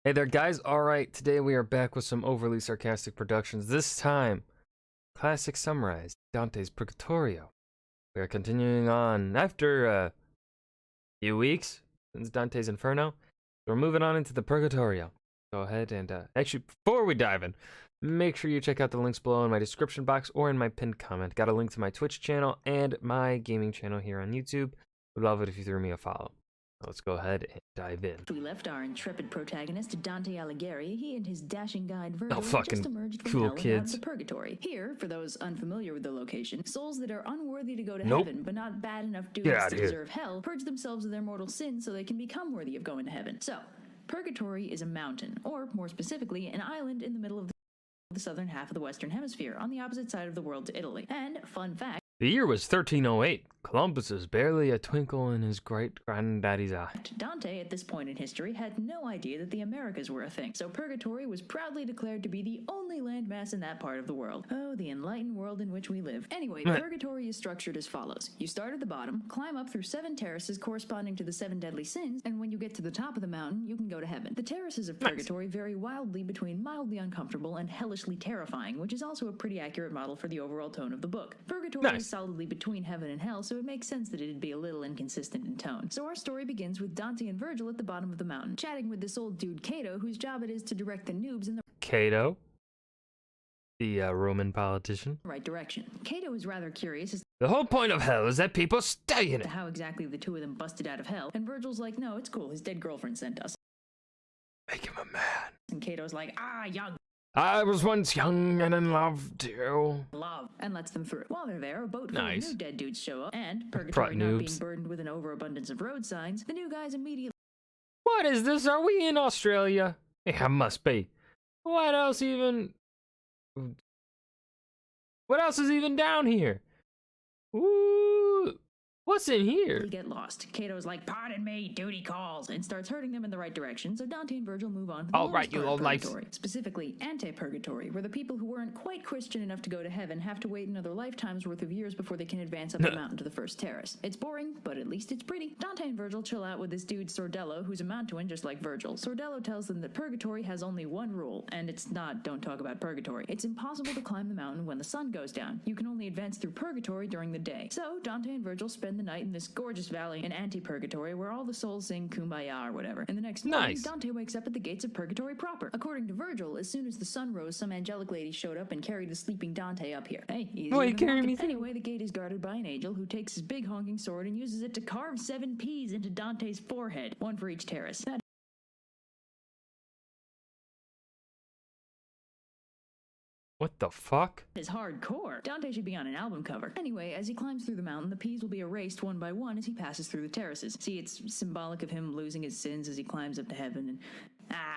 Hey there, guys. Alright, today we are back with some overly sarcastic productions. This time, classic summarized, Dante's Purgatorio. We are continuing on after a few weeks since Dante's Inferno. We're moving on into the Purgatorio. Go ahead and, actually, before we dive in, make sure you check out the links below in my description box or in my pinned comment. Got a link to my Twitch channel and my gaming channel here on YouTube. Would love it if you threw me a follow. Let's go ahead and dive in. We left our intrepid protagonist, Dante Alighieri. He and his dashing guide Virgil fucking just emerged from cool hell and out of kids. the Purgatory. Here, for those unfamiliar with the location, souls that are unworthy to go to Nope. heaven, but not bad enough Get dudes outta to here. deserve hell, purge themselves of their mortal sins so they can become worthy of going to heaven. So, Purgatory is a mountain, or more specifically, an island in the middle of the southern half of the Western Hemisphere, on the opposite side of the world to Italy. And, fun fact, The year was 1308. Columbus is barely a twinkle in his great-granddaddy's eye. Dante, at this point in history, had no idea that the Americas were a thing, so Purgatory was proudly declared to be the only landmass in that part of the world. Oh, the enlightened world in which we live. Anyway, Purgatory is structured as follows. You start at the bottom, climb up through 7 terraces corresponding to the 7 deadly sins, and when you get to the top of the mountain, you can go to heaven. The terraces of Purgatory vary wildly between mildly uncomfortable and hellishly terrifying, which is also a pretty accurate model for the overall tone of the book. Purgatory is solidly between heaven and hell, so it makes sense that it'd be a little inconsistent in tone. So our story begins with Dante and Virgil at the bottom of the mountain, chatting with this old dude Cato, whose job it is to direct the noobs in the Cato, the Roman politician. right direction. Cato is rather curious as The whole point of hell is that people stay in to it. how exactly the two of them busted out of hell, and Virgil's like, no, it's cool, his dead girlfriend sent us. Make him a man. And Cato's like, young I was once young and in love too. love, and lets them through. While they're there, a boat full of new dead dudes show up, and Purgatory not being burdened with an overabundance of road signs, the new guys immediately What is this? Are we in Australia? Yeah, must be. What else even? What else is even down here? Ooh, what's in here? get lost. Cato's like, pardon me, duty calls, and starts herding them in the right direction, so Dante and Virgil move on to the lowest part of Purgatory, specifically anti-Purgatory, where the people who weren't quite Christian enough to go to heaven have to wait another lifetime's worth of years before they can advance up the mountain to the first terrace. It's boring, but at least it's pretty. Dante and Virgil chill out with this dude Sordello, who's a Mantuan just like Virgil. Sordello tells them that Purgatory has only one rule, and it's not don't talk about Purgatory. It's impossible to climb the mountain when the sun goes down. You can only advance through Purgatory during the day. So Dante and Virgil spend the night in this gorgeous valley in anti-Purgatory where all the souls sing Kumbaya or whatever. And the next morning, Dante wakes up at the gates of Purgatory proper. According to Virgil, as soon as the sun rose, some angelic lady showed up and carried the sleeping Dante up here. Hey, anyway, the gate is guarded by an angel who takes his big honking sword and uses it to carve 7 P's into Dante's forehead, one for each terrace. What the fuck? Is hardcore. Dante should be on an album cover. Anyway, as he climbs through the mountain, the P's will be erased one by one as he passes through the terraces. See, it's symbolic of him losing his sins as he climbs up to heaven and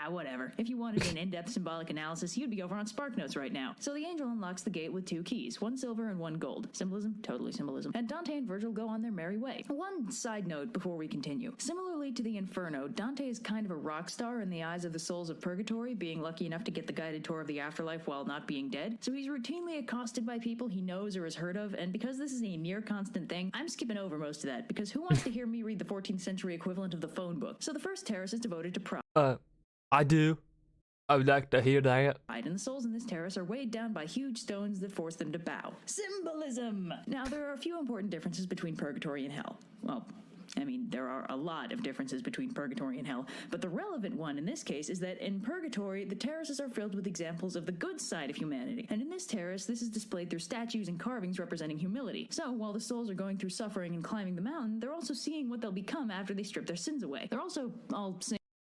whatever. If you wanted an in-depth symbolic analysis, you'd be over on SparkNotes right now. So the angel unlocks the gate with 2 keys, 1 silver and 1 gold. Symbolism? Totally symbolism. And Dante and Virgil go on their merry way. One side note before we continue. Similarly to the Inferno, Dante is kind of a rock star in the eyes of the souls of Purgatory, being lucky enough to get the guided tour of the afterlife while not being dead. So he's routinely accosted by people he knows or has heard of, and because this is a near constant thing, I'm skipping over most of that, because who wants to hear me read the 14th century equivalent of the phone book? So the first terrace is devoted to pride. I do. I would like to hear that. And the souls in this terrace are weighed down by huge stones that force them to bow. Symbolism! Now, there are a few important differences between Purgatory and Hell. Well, I mean, there are a lot of differences between Purgatory and Hell, but the relevant one in this case is that in Purgatory, the terraces are filled with examples of the good side of humanity. And in this terrace, this is displayed through statues and carvings representing humility. So, while the souls are going through suffering and climbing the mountain, they're also seeing what they'll become after they strip their sins away. They're also all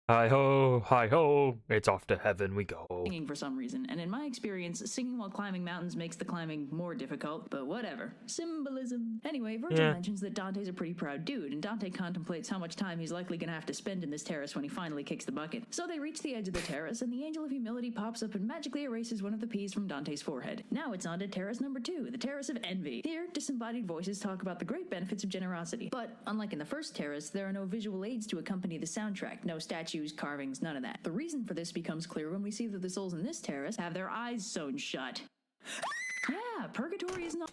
Hi ho, it's off to heaven we go. Singing for some reason, and in my experience, singing while climbing mountains makes the climbing more difficult, but whatever. Symbolism. Anyway, Virgil mentions that Dante's a pretty proud dude, and Dante contemplates how much time he's likely gonna have to spend in this terrace when he finally kicks the bucket. So they reach the edge of the terrace, and the Angel of Humility pops up and magically erases one of the P's from Dante's forehead. Now it's on to terrace number 2, the Terrace of Envy. Here, disembodied voices talk about the great benefits of generosity. But, unlike in the first terrace, there are no visual aids to accompany the soundtrack, no statues, carvings, none of that. The reason for this becomes clear when we see that the souls in this terrace have their eyes sewn shut. Yeah, Purgatory is not...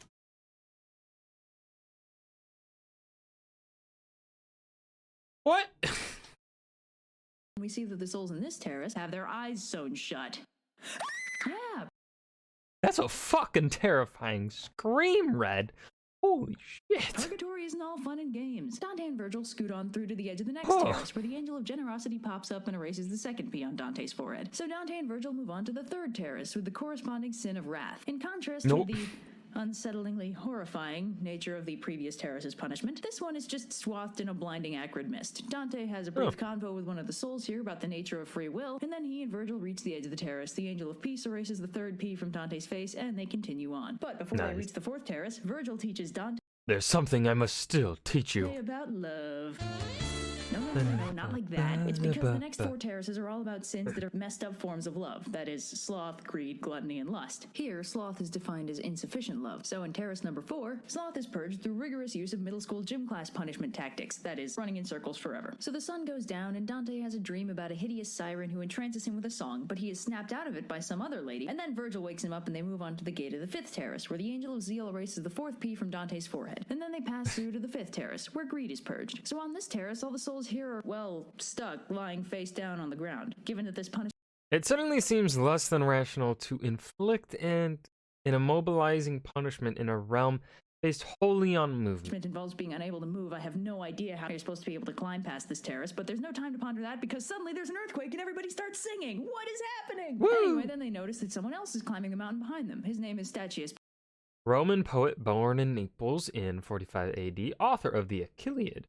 What? we see that the souls in this terrace have their eyes sewn shut. Yeah. That's a fucking terrifying scream, Red. Holy shit. Purgatory isn't all fun and games. Dante and Virgil scoot on through to the edge of the next terrace, where the Angel of Generosity pops up and erases the second P on Dante's forehead. So Dante and Virgil move on to the third terrace with the corresponding sin of wrath. In contrast to the unsettlingly horrifying nature of the previous terrace's punishment, this one is just swathed in a blinding acrid mist. Dante has a brief convo with one of the souls here about the nature of free will, and then he and Virgil reach the edge of the terrace. The Angel of Peace erases the third P from Dante's face, and they continue on. But before they reach the fourth terrace, Virgil teaches Dante, "There's something I must still teach you." About love. No, not like that. It's because the next four terraces are all about sins that are messed up forms of love. That is, sloth, greed, gluttony, and lust. Here, sloth is defined as insufficient love. So in terrace number 4, sloth is purged through rigorous use of middle school gym class punishment tactics. That is, running in circles forever. So the sun goes down, and Dante has a dream about a hideous siren who entrances him with a song, but he is snapped out of it by some other lady. And then Virgil wakes him up, and they move on to the gate of the 5th terrace, where the Angel of Zeal erases the 4th P from Dante's forehead. And then they pass through to the 5th terrace, where greed is purged. So on this terrace, all the souls here are, well, stuck, lying face down on the ground. Given that this punishment... It suddenly seems less than rational to inflict an immobilizing punishment in a realm based wholly on movement. Involves being unable to move. I have no idea how you're supposed to be able to climb past this terrace, but there's no time to ponder that because suddenly there's an earthquake and everybody starts singing. What is happening? Woo! Anyway, then they notice that someone else is climbing the mountain behind them. His name is Statius. Roman poet born in Naples in 45 AD, author of the Achilleid.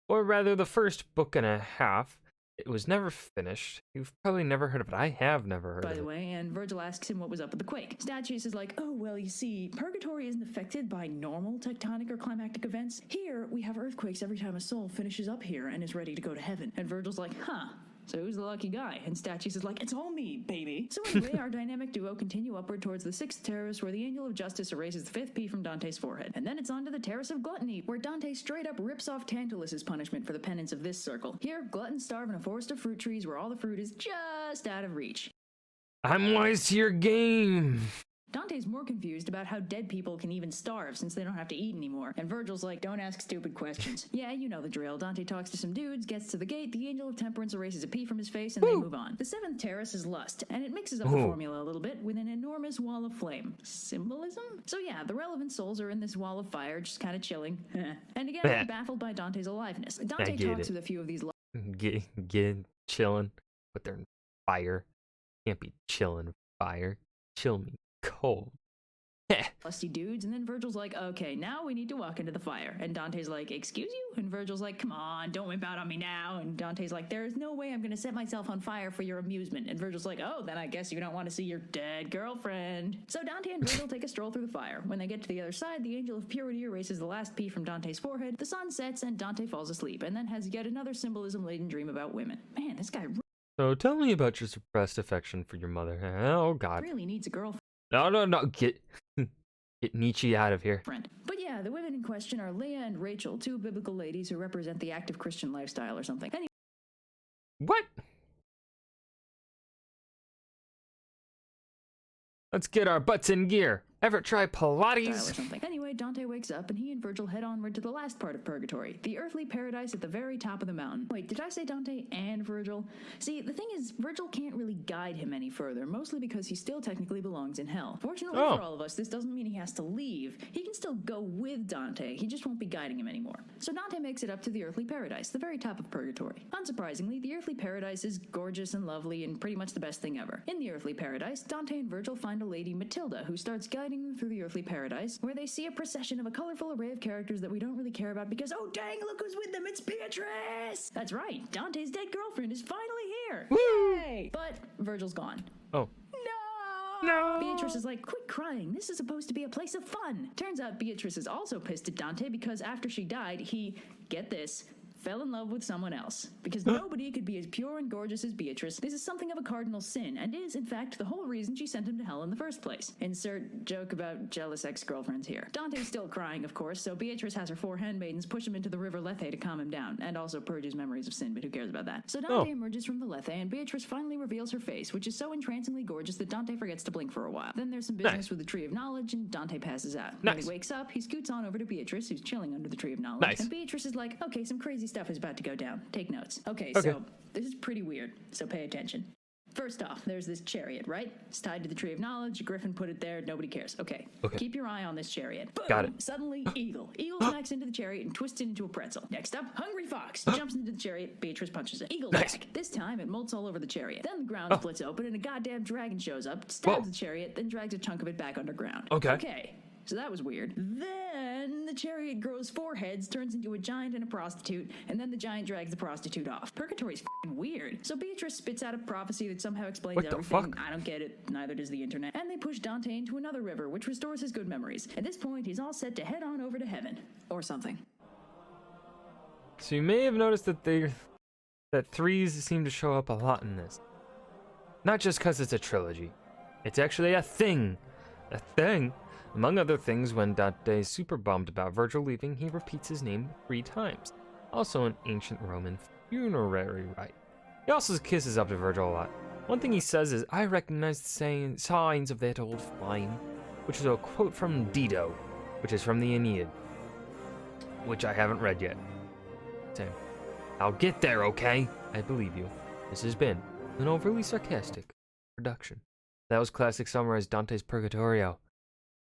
Or rather, the first book and a half. It was never finished. You've probably never heard of it. I have never heard of it. By the way, and Virgil asks him what was up with the quake. Statius is like, oh, well, you see, Purgatory isn't affected by normal tectonic or climactic events. Here, we have earthquakes every time a soul finishes up here and is ready to go to heaven. And Virgil's like, huh. So who's the lucky guy? And Statius is like, it's all me, baby. So anyway, our dynamic duo continue upward towards the 6th terrace, where the Angel of Justice erases the 5th P from Dante's forehead. And then it's on to the Terrace of Gluttony, where Dante straight up rips off Tantalus's punishment for the penance of this circle. Here, gluttons starve in a forest of fruit trees where all the fruit is just out of reach. I'm wise to your game. Dante's more confused about how dead people can even starve since they don't have to eat anymore. And Virgil's like, don't ask stupid questions. Yeah, you know the drill. Dante talks to some dudes, gets to the gate, the Angel of Temperance erases a P from his face, and they move on. The 7th terrace is lust, and it mixes up the formula a little bit with an enormous wall of flame. Symbolism? So yeah, the relevant souls are in this wall of fire, just kind of chilling. And again, I'm baffled by Dante's aliveness. Dante talks with a few of these Get chilling, but they're in fire. Can't be chilling fire. Chill me cold. lusty dudes, and then Virgil's like, okay, now we need to walk into the fire. And Dante's like, excuse you? And Virgil's like, come on, don't whip out on me now. And Dante's like, there's no way I'm gonna set myself on fire for your amusement. And Virgil's like, oh, then I guess you don't want to see your dead girlfriend. So Dante and Virgil take a stroll through the fire. When they get to the other side, the Angel of Purity erases the last P from Dante's forehead, the sun sets, and Dante falls asleep, and then has yet another symbolism-laden dream about women. Man, this guy So tell me about your suppressed affection for your mother. Oh, God. really needs a girlfriend. No. Get Nietzsche out of here. But yeah, the women in question are Leah and Rachel, two biblical ladies who represent the active Christian lifestyle or something. Anyway, What? Let's get our butts in gear. Ever try Pilates? Anyway, Dante wakes up and he and Virgil head onward to the last part of Purgatory, the earthly paradise at the very top of the mountain. Wait, did I say Dante and Virgil? See, the thing is, Virgil can't really guide him any further, mostly because he still technically belongs in hell. Fortunately for all of us, this doesn't mean he has to leave. He can still go with Dante, he just won't be guiding him anymore. So Dante makes it up to the earthly paradise, the very top of Purgatory. Unsurprisingly, the earthly paradise is gorgeous and lovely and pretty much the best thing ever. In the earthly paradise, Dante and Virgil find a lady, Matilda, who starts guiding them through the earthly paradise, where they see a procession of a colorful array of characters that we don't really care about because, oh dang, look who's with them, it's Beatrice! That's right, Dante's dead girlfriend is finally here! Woo! Yay! But Virgil's gone. Oh. No! Beatrice is like, quit crying, this is supposed to be a place of fun. Turns out Beatrice is also pissed at Dante because after she died, he, get this, fell in love with someone else. Because nobody could be as pure and gorgeous as Beatrice. This is something of a cardinal sin, and is, in fact, the whole reason she sent him to hell in the first place. Insert joke about jealous ex-girlfriends here. Dante's still crying, of course, so Beatrice has her 4 handmaidens push him into the river Lethe to calm him down, and also purge his memories of sin, but who cares about that? So Dante emerges from the Lethe, and Beatrice finally reveals her face, which is so entrancingly gorgeous that Dante forgets to blink for a while. Then there's some business with the Tree of Knowledge, and Dante passes out. When he wakes up, he scoots on over to Beatrice, who's chilling under the Tree of Knowledge, and Beatrice is like, okay, some crazy crazy stuff is about to go down. Take notes. Okay, Okay. so this is pretty weird, so pay attention. First off, there's this chariot, right? It's tied to the Tree of Knowledge. Griffin put it there. Nobody cares. Okay. Keep your eye on this chariot. Boom! Got it. Suddenly, Eagle. Eagle smacks into the chariot and twists it into a pretzel. Next up, Hungry Fox jumps into the chariot. Beatrice punches it. Eagle's back. This time, it molts all over the chariot. Then the ground splits open and a goddamn dragon shows up, stabs the chariot, then drags a chunk of it back underground. Okay. So that was weird. Then the chariot grows 4 heads, turns into a giant and a prostitute, and then the giant drags the prostitute off. Purgatory's f***ing weird. So Beatrice spits out a prophecy that somehow explains everything. Fuck? I don't get it. Neither does the internet. And they push Dante into another river, which restores his good memories. At this point, he's all set to head on over to heaven. Or something. So you may have noticed that that threes seem to show up a lot in this. Not just because it's a trilogy. It's actually a thing. A thing. Among other things, when Dante is super bummed about Virgil leaving, he repeats his name 3 times. Also an ancient Roman funerary rite. He also kisses up to Virgil a lot. One thing he says is, "I recognize the signs of that old flame," which is a quote from Dido, which is from the Aeneid, which I haven't read yet. Same. I'll get there, okay? I believe you. This has been an overly sarcastic production. That was Classic Summarized Dante's Purgatorio.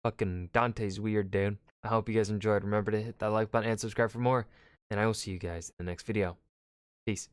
Fucking Dante's weird, dude. I hope you guys enjoyed. Remember to hit that like button and subscribe for more. And I will see you guys in the next video. Peace.